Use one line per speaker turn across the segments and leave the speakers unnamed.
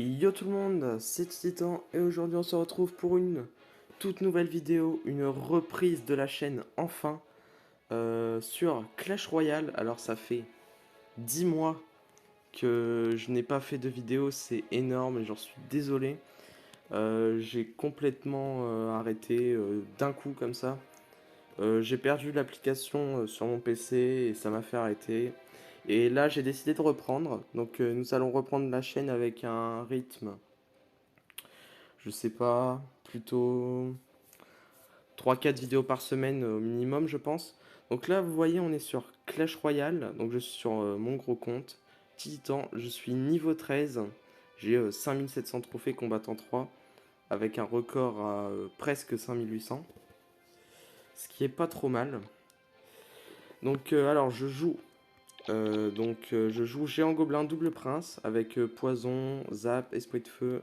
Yo tout le monde, c'est Titan et aujourd'hui on se retrouve pour une toute nouvelle vidéo, une reprise de la chaîne enfin sur Clash Royale. Alors ça fait 10 mois que je n'ai pas fait de vidéo, c'est énorme et j'en suis désolé. J'ai complètement arrêté d'un coup comme ça. J'ai perdu l'application sur mon PC et ça m'a fait arrêter. Et là j'ai décidé de reprendre, donc nous allons reprendre la chaîne avec un rythme, je sais pas, plutôt 3-4 vidéos par semaine au minimum, je pense. Donc là, vous voyez, on est sur Clash Royale. Donc je suis sur mon gros compte. Titan, je suis niveau 13. J'ai 5700 trophées combattant 3. Avec un record à presque 5800. Ce qui est pas trop mal. Donc alors je joue. Je joue Géant Gobelin Double Prince. Avec Poison, Zap, Esprit de Feu,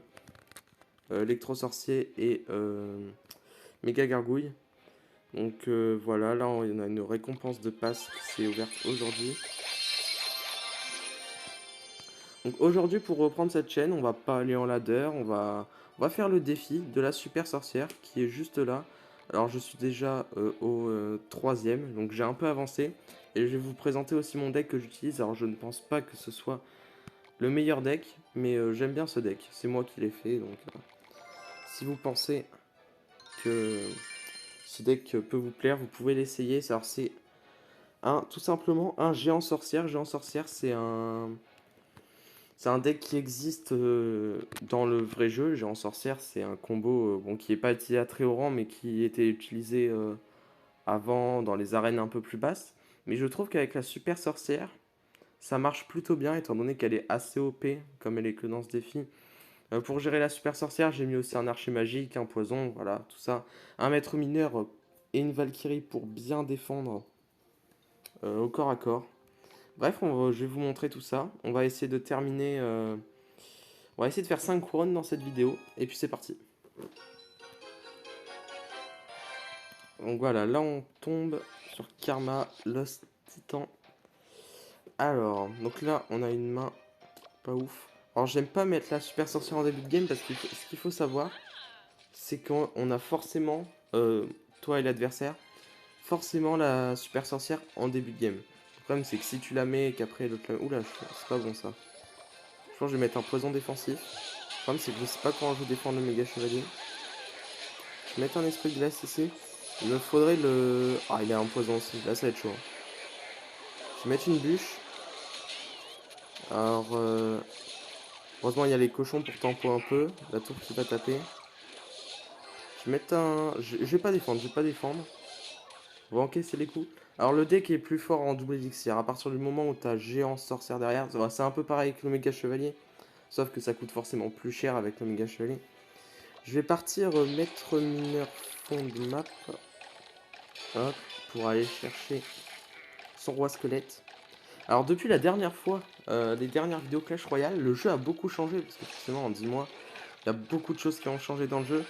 Électro-Sorcier et Méga Gargouille. Donc voilà, là on a une récompense de passe qui s'est ouverte aujourd'hui. Donc aujourd'hui, pour reprendre cette chaîne, on va pas aller en ladder, on va faire le défi de la super sorcière qui est juste là. Alors je suis déjà au troisième, donc j'ai un peu avancé. Et je vais vous présenter aussi mon deck que j'utilise. Alors je ne pense pas que ce soit le meilleur deck, mais j'aime bien ce deck. C'est moi qui l'ai fait, donc si vous pensez que ce deck peut vous plaire, vous pouvez l'essayer. Alors c'est tout simplement un géant sorcière. Géant sorcière, c'est un deck qui existe dans le vrai jeu. Géant sorcière, c'est un combo bon, qui n'est pas utilisé à très haut rang, mais qui était utilisé avant dans les arènes un peu plus basses. Mais je trouve qu'avec la super sorcière, ça marche plutôt bien, étant donné qu'elle est assez OP, comme elle est que dans ce défi. Pour gérer la super sorcière, j'ai mis aussi un archer magique, un poison, voilà, tout ça. Un maître mineur et une Valkyrie pour bien défendre au corps à corps. Bref, je vais vous montrer tout ça. On va essayer de terminer. On va essayer de faire 5 couronnes dans cette vidéo. Et puis c'est parti. Donc voilà, là on tombe sur Karma Lost Titan. Alors, donc là on a une main pas ouf. Alors j'aime pas mettre la super sorcière en début de game parce que ce qu'il faut savoir, c'est qu'on a forcément, toi et l'adversaire, forcément la super sorcière en début de game. Le problème c'est que si tu la mets et qu'après l'autre la... Oula, c'est pas bon ça. Je pense que je vais mettre un poison défensif. Le problème c'est que je sais pas comment je vais défendre le méga chevalier. Je vais mettre un esprit de glace ici. Il me faudrait le... Ah, il a un poison aussi. Là, ça va être chaud. Je vais mettre une bûche. Alors, heureusement, il y a les cochons pour tempo un peu. La tour qui va taper. Je vais mettre un... Je vais pas défendre, je vais pas défendre. On va encaisser les coups. Alors, le deck est plus fort en double élixir. À partir du moment où tu as géant sorcière derrière, c'est un peu pareil que le méga chevalier. Sauf que ça coûte forcément plus cher avec le méga chevalier. Je vais partir maître mineur fond de map. Hop, pour aller chercher son roi squelette. Alors depuis la dernière fois, les dernières vidéos Clash Royale, le jeu a beaucoup changé, parce que forcément en 10 mois, il y a beaucoup de choses qui ont changé dans le jeu.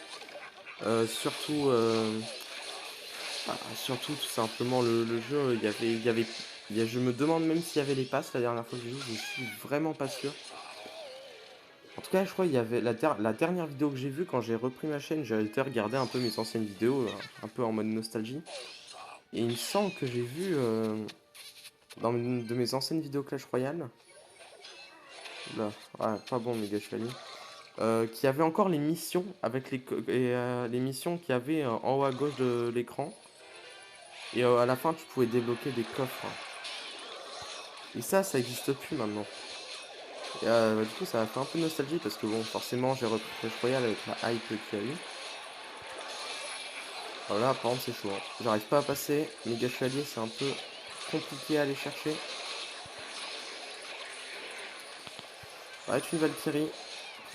Surtout tout simplement le jeu, je me demande même s'il y avait les passes la dernière fois que j'ai joué, je suis vraiment pas sûr. En tout cas, je crois qu'il y avait la dernière vidéo que j'ai vue quand j'ai repris ma chaîne, j'ai été regarder un peu mes anciennes vidéos, un peu en mode nostalgie. Et il me semble que j'ai vu dans une de mes anciennes vidéos Clash Royale, là, ouais, pas bon méga chevalier, qui avait encore les missions avec les missions qu'il y avait en haut à gauche de l'écran. Et à la fin, tu pouvais débloquer des coffres. Et ça existe plus maintenant. Et du coup, ça a fait un peu de nostalgie parce que bon, forcément, j'ai repris Clash Royale avec la hype qu'il y a eu. Voilà, par contre, c'est chaud, hein. J'arrive pas à passer. Méga chevalier, c'est un peu compliqué à aller chercher. Ça va être une Valkyrie.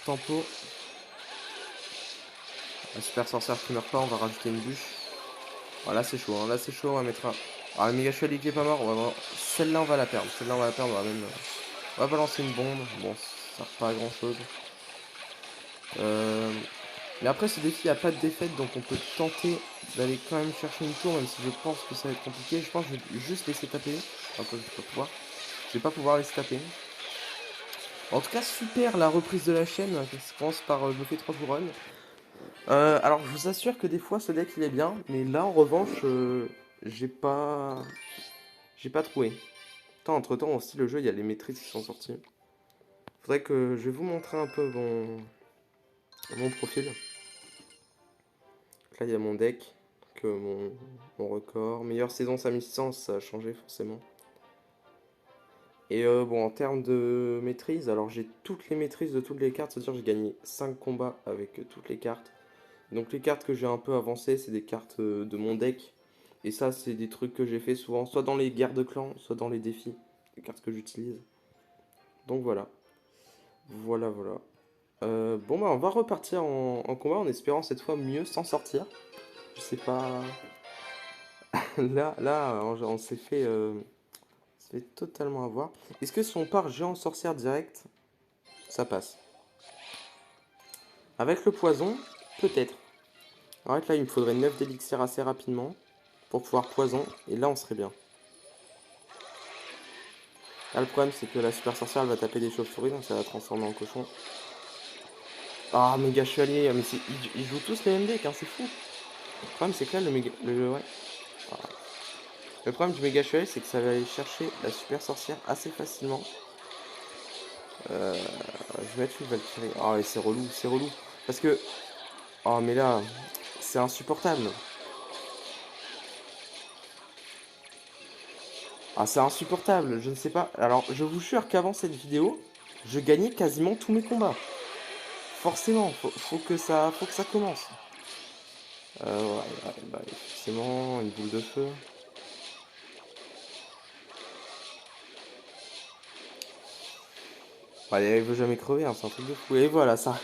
Tempo. La super sorcière qui meurt pas, on va rajouter une bûche. Voilà, c'est chaud, hein. Là c'est chaud, on va mettre un... Ah, le méga chevalier qui est pas mort, celle-là on va la perdre. Celle-là on va la perdre, on va balancer une bombe. Bon, ça sert pas à grand chose. Mais après ce défi, il n'y a pas de défaite, donc on peut tenter d'aller quand même chercher une tour, même si je pense que ça va être compliqué. Je pense que je vais juste laisser taper. Enfin, quoi, je vais pas pouvoir. Je vais pas pouvoir laisser taper. En tout cas, super la reprise de la chaîne, qui commence par je me fais 3 couronnes. Alors, je vous assure que des fois, ce deck, il est bien, mais là, en revanche, j'ai pas... J'ai pas trouvé. Attends, entre-temps, aussi, le jeu, il y a les maîtrises qui sont sorties. Faudrait que je vais vous montrer un peu mon profil. Là, il y a mon deck, que mon record. Meilleure saison 5600, ça a changé forcément. Et bon, en termes de maîtrise, alors j'ai toutes les maîtrises de toutes les cartes, c'est-à-dire j'ai gagné 5 combats avec toutes les cartes. Donc les cartes que j'ai un peu avancées, c'est des cartes de mon deck. Et ça, c'est des trucs que j'ai fait souvent, soit dans les guerres de clans, soit dans les défis. Des cartes que j'utilise. Donc voilà. Voilà. Bon bah on va repartir en combat en espérant cette fois mieux s'en sortir. Je sais pas... là, on s'est fait totalement avoir. Est-ce que si on part géant sorcière direct, ça passe? Avec le poison, peut-être. En fait, là, il me faudrait 9 d'élixir assez rapidement pour pouvoir poison, et là, on serait bien. Là, le problème, c'est que la super sorcière, elle va taper des chauves-souris, donc ça va transformer en cochon. Ah, méga chevalier, mais ils jouent tous les mêmes decks, hein, c'est fou. Le problème, c'est que là, ouais. Ah. Le problème du méga chevalier, c'est que ça va aller chercher la super sorcière assez facilement. Je vais mettre une Valkyrie. Ah, et c'est relou, c'est relou. Parce que... Oh, mais là, c'est insupportable. Ah, c'est insupportable, je ne sais pas. Alors, je vous jure qu'avant cette vidéo, je gagnais quasiment tous mes combats. Forcément, faut que ça commence. Ouais, bah, forcément, une boule de feu. Bah, il veut jamais crever, hein, c'est un truc de fou. Et voilà, ça.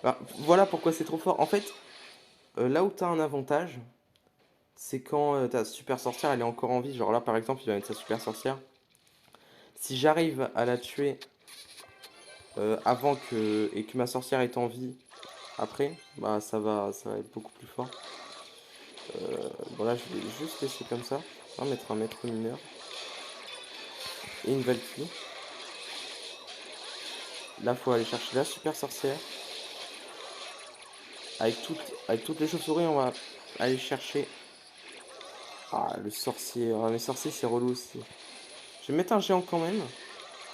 Bah, voilà pourquoi c'est trop fort. En fait, là où t'as un avantage, c'est quand ta super sorcière elle est encore en vie. Genre là, par exemple, il va mettre sa super sorcière. Si j'arrive à la tuer avant et que ma sorcière est en vie après, bah ça va être beaucoup plus fort. Bon là, je vais juste laisser comme ça. On va mettre un maître mineur et une Valkyrie. Là, faut aller chercher la super sorcière. Avec toutes les chauves-souris, on va aller chercher. Ah, le sorcier. Ah, les sorciers, c'est relou aussi. Je vais mettre un géant quand même.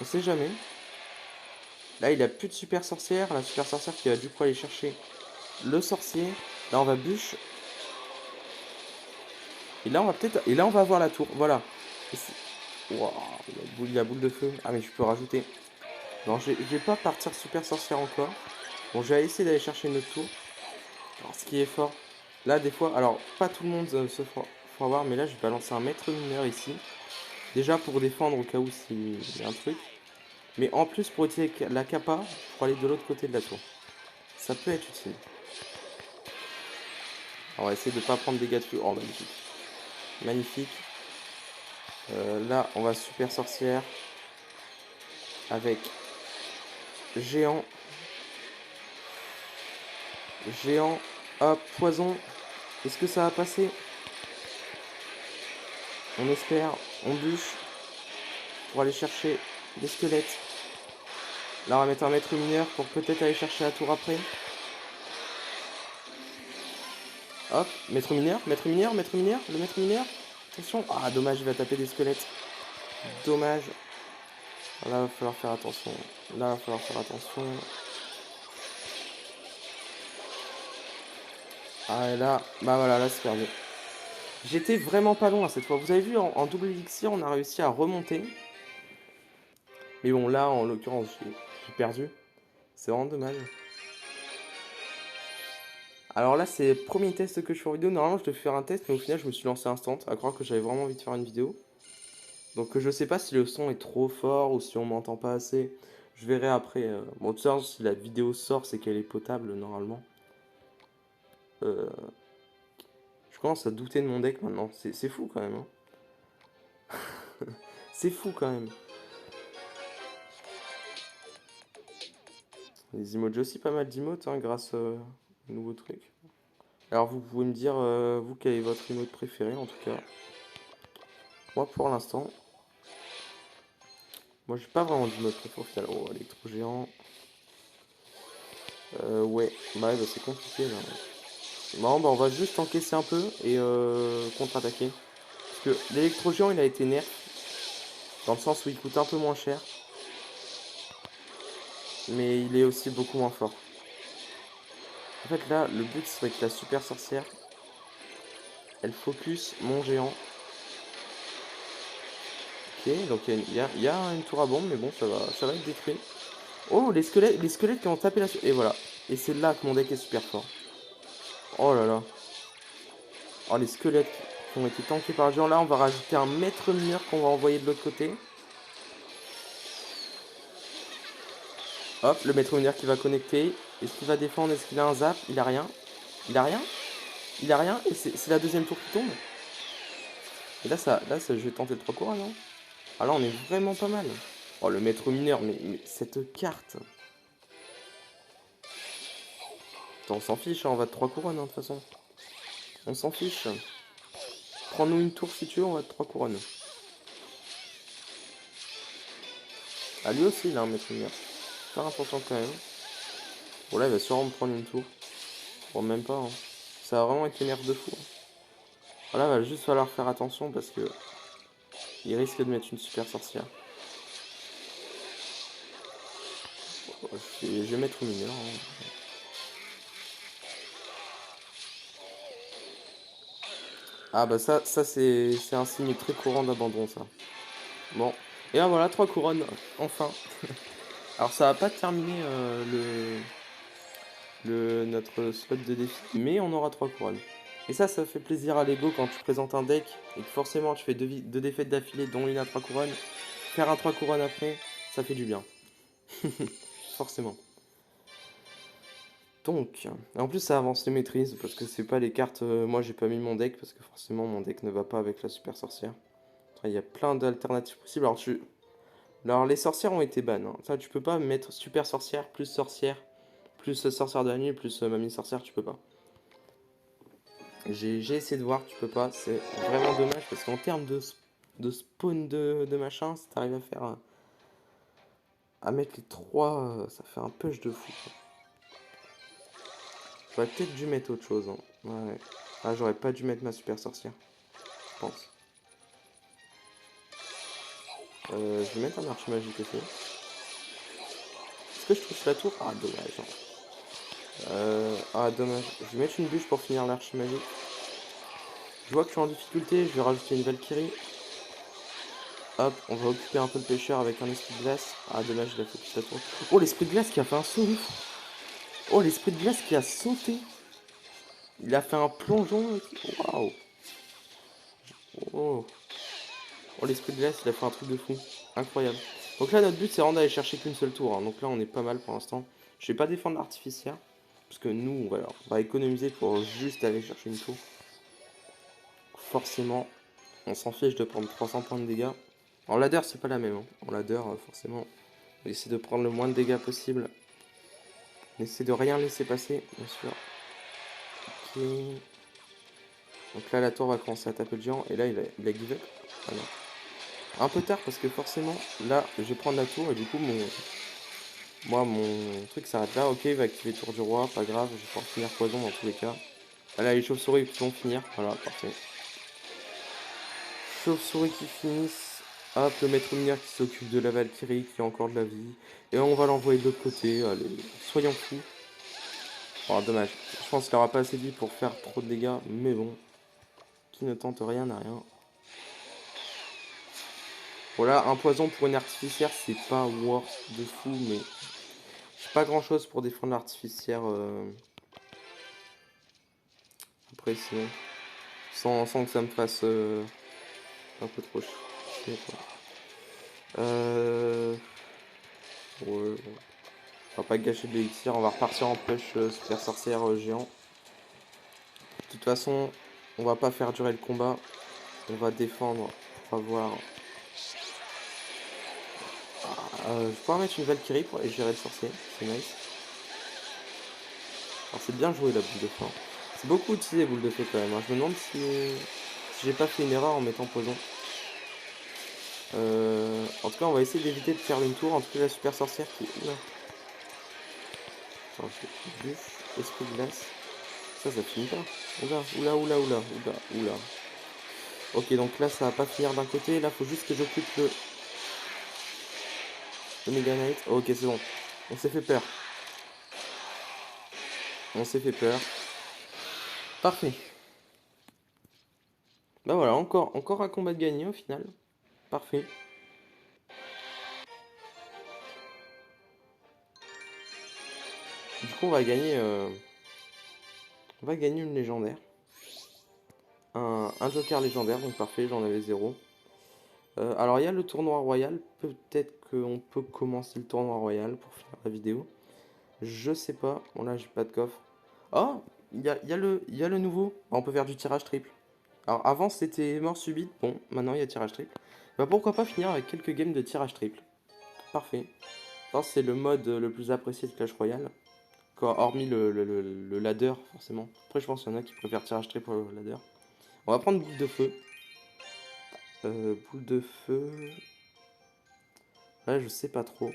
On sait jamais. Là, il a plus de super sorcière. La super sorcière qui va du coup aller chercher le sorcier. Là, on va bûche. Et là, on va peut-être. Et là, on va avoir la tour. Voilà. Waouh, il a boule de feu. Ah, mais je peux rajouter. Non, je vais pas partir super sorcière encore. Bon, je vais essayer d'aller chercher une autre tour. Alors, ce qui est fort, là, des fois, alors, pas tout le monde se fera avoir, mais là, je vais balancer un maître mineur ici. Déjà pour défendre au cas où s'il y a un truc. Mais en plus pour utiliser la capa pour aller de l'autre côté de la tour. Ça peut être utile. Alors, on va essayer de ne pas prendre des dégâts de feu. Oh, magnifique. Magnifique. Là, on va super sorcière. Avec géant. Géant. Hop, poison. Est-ce que ça va passer? On espère. On bûche. Pour aller chercher des squelettes. Là, on va mettre un maître mineur pour peut-être aller chercher la tour après. Hop, maître mineur, maître mineur, maître mineur, le maître mineur. Attention. Ah, dommage, il va taper des squelettes. Dommage. Là, il va falloir faire attention. Là, il va falloir faire attention. Ah, et là, bah voilà, là, c'est perdu. J'étais vraiment pas loin cette fois. Vous avez vu, en double elixir, on a réussi à remonter. Mais bon, là, en l'occurrence, j'ai perdu. C'est vraiment dommage. Alors là, c'est le premier test que je fais en vidéo. Normalement, je devais faire un test, mais au final, je me suis lancé instant. À croire que j'avais vraiment envie de faire une vidéo. Donc, je sais pas si le son est trop fort ou si on m'entend pas assez. Je verrai après. Bon, de toute façon, si la vidéo sort, c'est qu'elle est potable normalement. Euh, je commence à douter de mon deck maintenant. C'est fou quand même, hein. C'est fou quand même. Les emotes, j'ai aussi pas mal d'emotes hein, grâce au nouveau truc. Alors vous pouvez me dire, vous, quel est votre emote préféré en tout cas. Moi pour l'instant, Moi j'ai pas vraiment du mode préféré au final. Oh, électro géant. Ouais, bah c'est compliqué là. Bon, bah on va juste encaisser un peu et contre-attaquer. Parce que l'électro géant il a été nerf. Dans le sens où il coûte un peu moins cher. Mais il est aussi beaucoup moins fort. En fait là, le but serait que la super sorcière, elle focus mon géant. Ok, donc il y a une tour à bombe, mais bon, ça va être détruit. Oh, les squelettes qui ont tapé la... Et voilà. Et c'est là que mon deck est super fort. Oh là là. Oh, les squelettes qui ont été tankés par le géant. Là, on va rajouter un maître mineur qu'on va envoyer de l'autre côté. Hop, le maître mineur qui va connecter. Est-ce qu'il va défendre? Est-ce qu'il a un zap? Il a rien. Il a rien. Il a rien. Et c'est la deuxième tour qui tombe. Et je vais tenter le 3 couronnes, non? Ah là, on est vraiment pas mal. Oh, le maître mineur, mais cette carte. Attends, on s'en fiche, hein, on va de 3 couronnes, hein, de toute façon. On s'en fiche. Prends-nous une tour si tu veux, on va de 3 couronnes. Ah, lui aussi, il a un maître mineur. Faire attention quand même. Bon, là, il va sûrement me prendre une tour. Bon, même pas, hein. Ça a vraiment été nerf de fou, hein. Voilà, il va juste falloir faire attention parce que il risque de mettre une super sorcière. Bon, je vais mettre une mineur, hein. Ah bah ça c'est un signe très courant d'abandon, ça. Bon, et là voilà, 3 couronnes, enfin. Alors ça va pas terminer notre slot de défi, mais on aura 3 couronnes. Et ça fait plaisir à l'ego quand tu présentes un deck et que forcément tu fais deux défaites d'affilée, dont une à 3 couronnes. Faire un 3 couronnes après, ça fait du bien. Forcément. Donc, et en plus ça avance les maîtrises, parce que c'est pas les cartes... moi j'ai pas mis mon deck, parce que forcément mon deck ne va pas avec la super sorcière. Il y a plein d'alternatives possibles. Alors les sorcières ont été bannes, hein. Ça tu peux pas mettre super sorcière, plus sorcière de la nuit, plus mamie sorcière, tu peux pas. J'ai essayé de voir, tu peux pas. C'est vraiment dommage parce qu'en termes de spawn de machin, si t'arrives à faire à mettre les trois, ça fait un push de fou, quoi. J'aurais peut-être dû mettre autre chose, hein. Ouais. Ah, j'aurais pas dû mettre ma super sorcière, je pense. Je vais mettre un archer magique aussi. Est-ce que je touche la tour? Ah, dommage, hein. Ah, dommage. Je vais mettre une bûche pour finir l'archer magique. Je vois que je suis en difficulté, je vais rajouter une Valkyrie. Hop, on va occuper un peu le pêcheur avec un esprit de glace. Ah, dommage, il a focus la tour. Oh, l'esprit de glace qui a fait un saut ouf. Oh, l'esprit de glace qui a sauté. Il a fait un plongeon. Waouh. Oh. Oh, l'esprit de glace, il a fait un truc de fou. Incroyable. Donc là, notre but, c'est vraiment d'aller chercher qu'une seule tour, hein. Donc là, on est pas mal pour l'instant. Je vais pas défendre l'artificière. Parce que nous, on va économiser pour juste aller chercher une tour. Forcément, on s'en fiche de prendre 300 points de dégâts. En ladder, c'est pas la même, hein. En ladder, forcément, on essaie de prendre le moins de dégâts possible. On essaie de rien laisser passer, bien sûr. Ok. Donc là, la tour va commencer à taper le géant. Et là, il a give up. Ah non. Un peu tard parce que forcément, là, je vais prendre la tour. Et du coup, mon truc s'arrête là. Ok, il va activer tour du roi. Pas grave, je vais pouvoir finir poison dans tous les cas. Voilà, les chauves-souris qui vont finir. Voilà, parfait. Chauve-souris qui finissent. Hop, le maître mineur qui s'occupe de la Valkyrie qui a encore de la vie. Et on va l'envoyer de l'autre côté. Allez, soyons fous. Oh, dommage. Je pense qu'il n'aura pas assez de vie pour faire trop de dégâts. Mais bon, qui ne tente rien n'a rien. Voilà, un poison pour une artificière, c'est pas worth de fou, mais j'ai pas grand chose pour défendre l'artificière. Après, sinon, sans que ça me fasse un peu trop chier, quoi. Ouais, bon. On va pas gâcher de l'élixir, on va repartir en push super sorcière géant. De toute façon, on va pas faire durer le combat. On va défendre. On va voir. Je vais pouvoir mettre une Valkyrie pour aller gérer le sorcier. C'est nice. Alors c'est bien joué la boule de feu, hein. C'est beaucoup utilisé les boules de feu quand même, hein. Je me demande si j'ai pas fait une erreur en mettant poison. En tout cas, on va essayer d'éviter de faire une tour. En tout cas, la super sorcière qui... Oula. Attends, je bûche, esprit de glace. Ça finit pas. Oula, oula, oula, oula, oula, oula. Ok, donc là, ça va pas finir d'un côté. Là, faut juste que j'occupe le Mega Knight. Ok, c'est bon. On s'est fait peur. On s'est fait peur. Parfait. Bah voilà, encore un combat de gagné au final. Parfait. Du coup, on va gagner une légendaire. Un joker légendaire, donc parfait, j'en avais zéro. Alors, il y a le tournoi royal. Peut-être qu'on peut commencer le tournoi royal pour finir la vidéo. Je sais pas. Bon, là, j'ai pas de coffre. Oh, il y a le nouveau. On peut faire du tirage triple. Alors, avant, c'était mort subite. Bon, maintenant, il y a tirage triple. Bah, pourquoi pas finir avec quelques games de tirage triple. Parfait. Je pense que c'est le mode le plus apprécié de Clash Royale. Hormis le ladder, forcément. Après, je pense qu'il y en a qui préfèrent tirage triple au ladder. On va prendre boule de feu. Boule de feu. Ouais, je sais pas trop.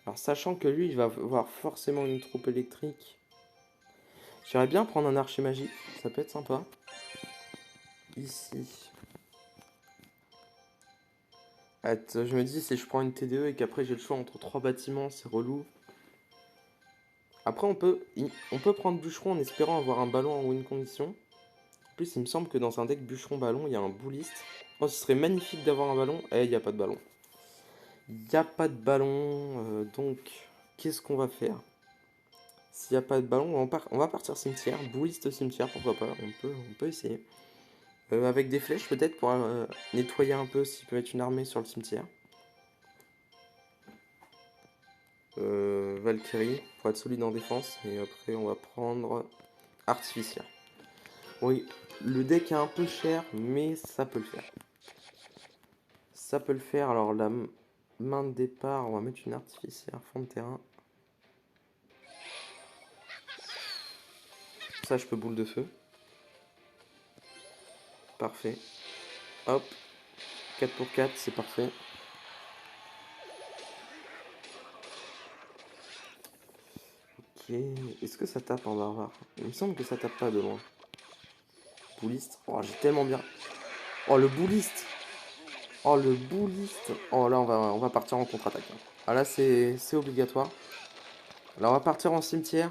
Alors, sachant que lui, il va avoir forcément une troupe électrique. J'aimerais bien prendre un archer magique. Ça peut être sympa. Ici. Attends, je me dis, si je prends une TDE et qu'après j'ai le choix entre 3 bâtiments, c'est relou. Après, on peut prendre bûcheron en espérant avoir un ballon en win condition. En plus, il me semble que dans un deck bûcheron-ballon, il y a un bouliste. Oh, ce serait magnifique d'avoir un ballon. Eh, il n'y a pas de ballon. Il n'y a pas de ballon. Donc, qu'est-ce qu'on va faire? S'il n'y a pas de ballon, on va partir cimetière. Bouliste cimetière, pourquoi pas. On peut essayer. Avec des flèches peut-être pour nettoyer un peu s'il peut être une armée sur le cimetière. Valkyrie pour être solide en défense. Et après on va prendre artificiel. Oui, le deck est un peu cher, mais ça peut le faire. Ça peut le faire. Alors la main de départ, on va mettre une artificielle fond de terrain. Ça je peux boule de feu. Parfait. Hop. 4 pour 4, c'est parfait. Ok. Est-ce que ça tape en barbare? Il me semble que ça tape pas de loin. Bouliste. Oh, j'ai tellement bien. Oh, le bouliste. Oh, le bouliste. Oh, là, on va partir en contre-attaque. Ah, là, c'est obligatoire. Là, on va partir en cimetière.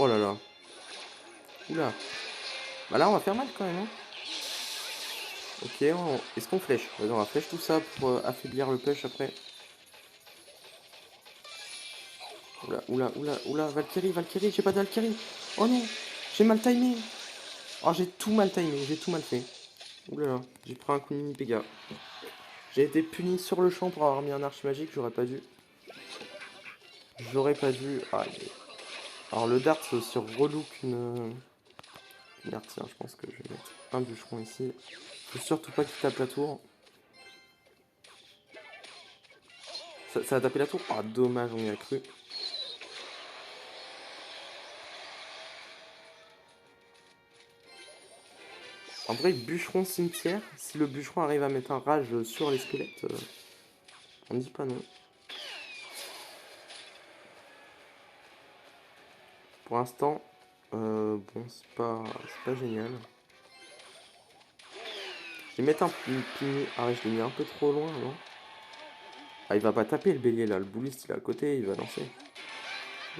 Oh là là. Oula. Bah là, on va faire mal quand même. Hein. Ok, est-ce qu'on flèche? Vas-y, on va flèche tout ça pour affaiblir le push après. Oula, oula, oula, oula. Valkyrie, Valkyrie, j'ai pas de Valkyrie. Oh non, j'ai mal timé. Oh, j'ai tout mal timé, j'ai tout mal fait. Oula là, j'ai pris un coup de mini Pega. J'ai été puni sur le champ pour avoir mis un archi magique, j'aurais pas dû. J'aurais pas dû. Aïe. Alors le dart c'est aussi relou qu'une... Merde, tiens, je pense que je vais mettre un bûcheron ici. Faut surtout pas qu'il tape la tour. Ça a tapé la tour? Ah, dommage, on y a cru. En vrai, bûcheron cimetière, si le bûcheron arrive à mettre un rage sur les squelettes, on dit pas non. Pour l'instant, bon, c'est pas génial. Je vais mettre un pigné. Ah ouais, je l'ai mis un peu trop loin, non? Ah, il va pas taper le bélier là, le bouliste il est à côté, il va lancer.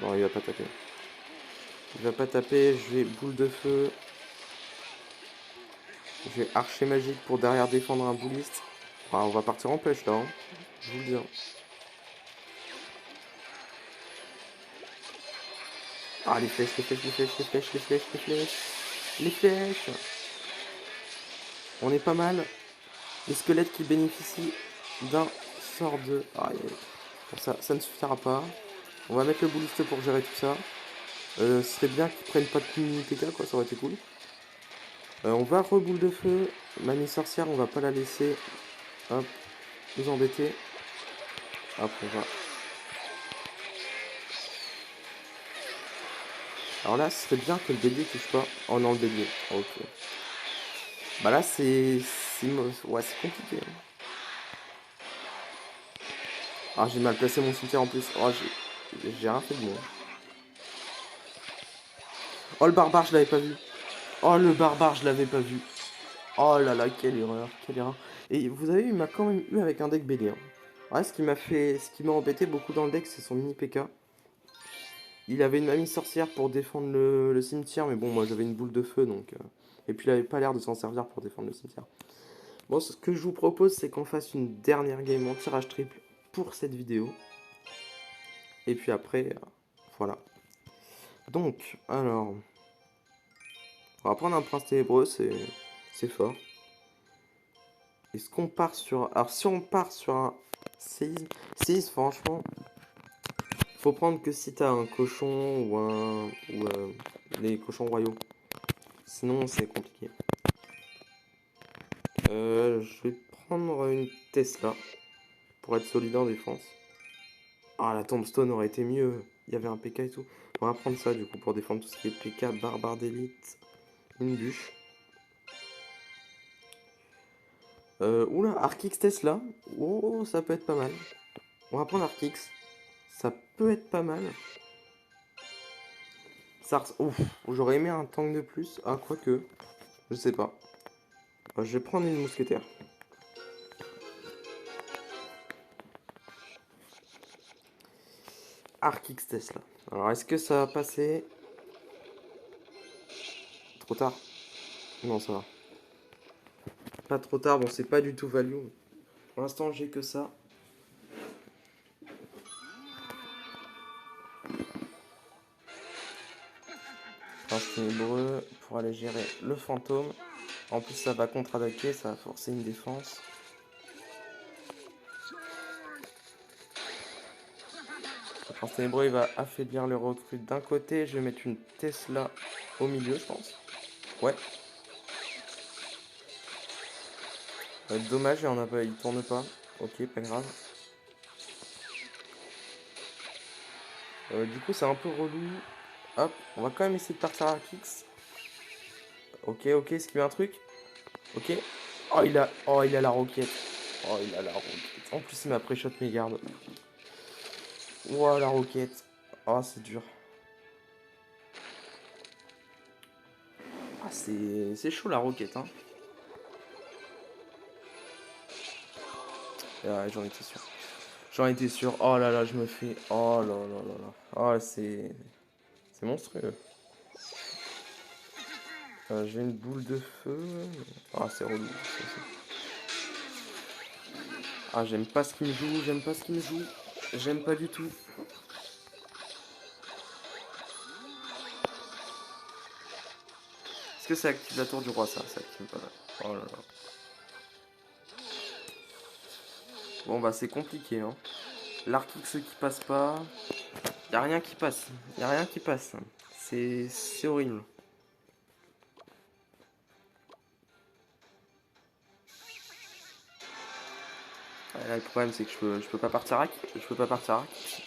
Non, il va pas taper. Il va pas taper, je vais boule de feu. Je vais archer magique pour derrière défendre un bouliste. Ah, on va partir en push là, hein. Je vous le dis. Hein. Ah, les flèches, les flèches, les flèches, les flèches, les flèches, les flèches. Les flèches. On est pas mal. Les squelettes qui bénéficient d'un sort de... Ah, bon, ça ne suffira pas. On va mettre le bouliste pour gérer tout ça. Ce serait bien qu'ils prennent pas de mini TK, quoi, ça aurait été cool. On va reboule de feu. Mamie sorcière, on va pas la laisser. Hop, nous embêter. Hop, on va. Alors là, ce serait bien que le bélier touche pas. Oh non, le bélier. Ok. Bah là, ouais, c'est compliqué. Ah, j'ai mal placé mon cimetière en plus. Oh, j'ai rien fait de moi. Oh, le barbare, je l'avais pas vu. Oh, le barbare, je l'avais pas vu. Oh là là, quelle erreur, quelle erreur. Et vous avez vu, il m'a quand même eu avec un deck BD. Hein. Ouais, ce qui m'a embêté beaucoup dans le deck, c'est son mini PK. Il avait une mamie sorcière pour défendre le cimetière, mais bon, moi j'avais une boule de feu, donc... Et puis il avait pas l'air de s'en servir pour défendre le cimetière. Bon, ce que je vous propose, c'est qu'on fasse une dernière game en tirage triple pour cette vidéo. Et puis après, voilà. Donc, alors... On va prendre un prince ténébreux, c'est fort. Est-ce qu'on part sur... Alors si on part sur un séisme, franchement, faut prendre que si t'as un cochon ou les cochons royaux. Sinon c'est compliqué. Je vais prendre une Tesla pour être solide en défense. Ah, la tombstone aurait été mieux. Il y avait un PK et tout. On va prendre ça du coup pour défendre tout ce qui est PK, barbare d'élite, une bûche. Oula, Arkix Tesla. Oh, ça peut être pas mal. On va prendre Arkix. Ça peut être pas mal. Ouf, j'aurais aimé un tank de plus. Ah, quoique. Je sais pas. Je vais prendre une mousquetaire. Arkix Tesla. Alors, est-ce que ça va passer? Trop tard? Non, ça va. Pas trop tard, bon, c'est pas du tout value. Pour l'instant, j'ai que ça. Prince ténébreux pour aller gérer le fantôme. En plus, ça va contre-attaquer, ça va forcer une défense. Le prince ténébreux, il va affaiblir le recrue d'un côté. Je vais mettre une Tesla au milieu, je pense. Ouais. Dommage, il tourne pas. Ok, pas grave. Du coup, c'est un peu relou. Hop, on va quand même essayer de partir à Kix. Ok, ok, est-ce qu'il y a un truc? Ok. Il a la roquette. Oh, il a la roquette. En plus, il m'a pré-shot mes gardes. Ouah, la roquette. Oh, c'est dur. Ah, c'est chaud la roquette, hein. Ah, j'en étais sûr. J'en étais sûr. Oh là là, je me fais. Oh là là là là. Oh, c'est monstrueux. J'ai une boule de feu. Ah, c'est relou. Ah, j'aime pas ce qu'il me joue. J'aime pas ce qu'il me joue. J'aime pas du tout. Est-ce que ça active la tour du roi, ça? Ça active pas mal. Oh là là. Bon, bah, c'est compliqué, hein. L'Arkix qui passe pas. Y'a rien qui passe. Y'a rien qui passe. C'est horrible. Là, le problème, c'est que je peux pas partir hack. Je peux pas partir hack.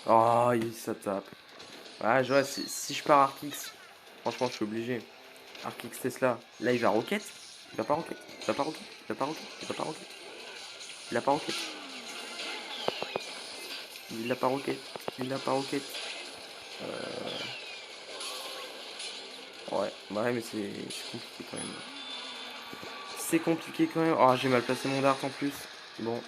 Oh, ça tape. Ouais, je vois, si je pars Arkix, franchement, je suis obligé. Arkix Tesla. Là, il va rocket. Il va pas rocket. Il va pas rocket. Il va pas rocket. Il va pas rocket. Il a pas rocket. Il a pas rocket. Il a pas rocket. Ouais, mais c'est compliqué quand même. C'est compliqué quand même. Oh, j'ai mal placé mon dart en plus. Bon.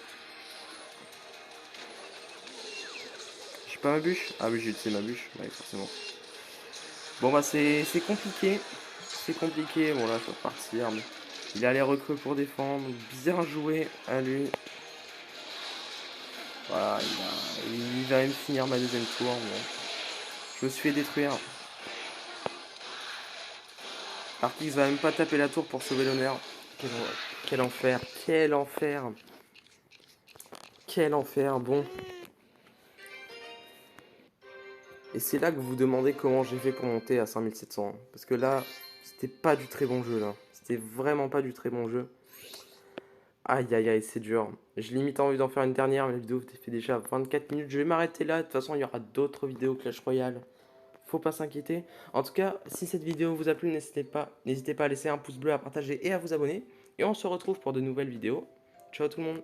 J'ai pas ma bûche? Ah oui, j'ai utilisé ma bûche. Ouais, forcément. Bon, bah, c'est compliqué. C'est compliqué. Bon, là, je vais repartir. Mais il a les recrues pour défendre. Bien joué à lui. Voilà, il va même finir ma deuxième tour. Bon. Je me suis fait détruire. Artix va même pas taper la tour pour sauver l'honneur. Quel enfer. Quel enfer. Quel enfer. Bon. Et c'est là que vous vous demandez comment j'ai fait pour monter à 5700. Parce que là, c'était pas du très bon jeu là. C'était vraiment pas du très bon jeu. Aïe aïe aïe, c'est dur. J'ai limite envie d'en faire une dernière, mais la vidéo fait déjà 24 minutes. Je vais m'arrêter là. De toute façon, il y aura d'autres vidéos Clash Royale. faut pas s'inquiéter. En tout cas, si cette vidéo vous a plu, n'hésitez pas à laisser un pouce bleu, à partager et à vous abonner. Et on se retrouve pour de nouvelles vidéos. Ciao tout le monde!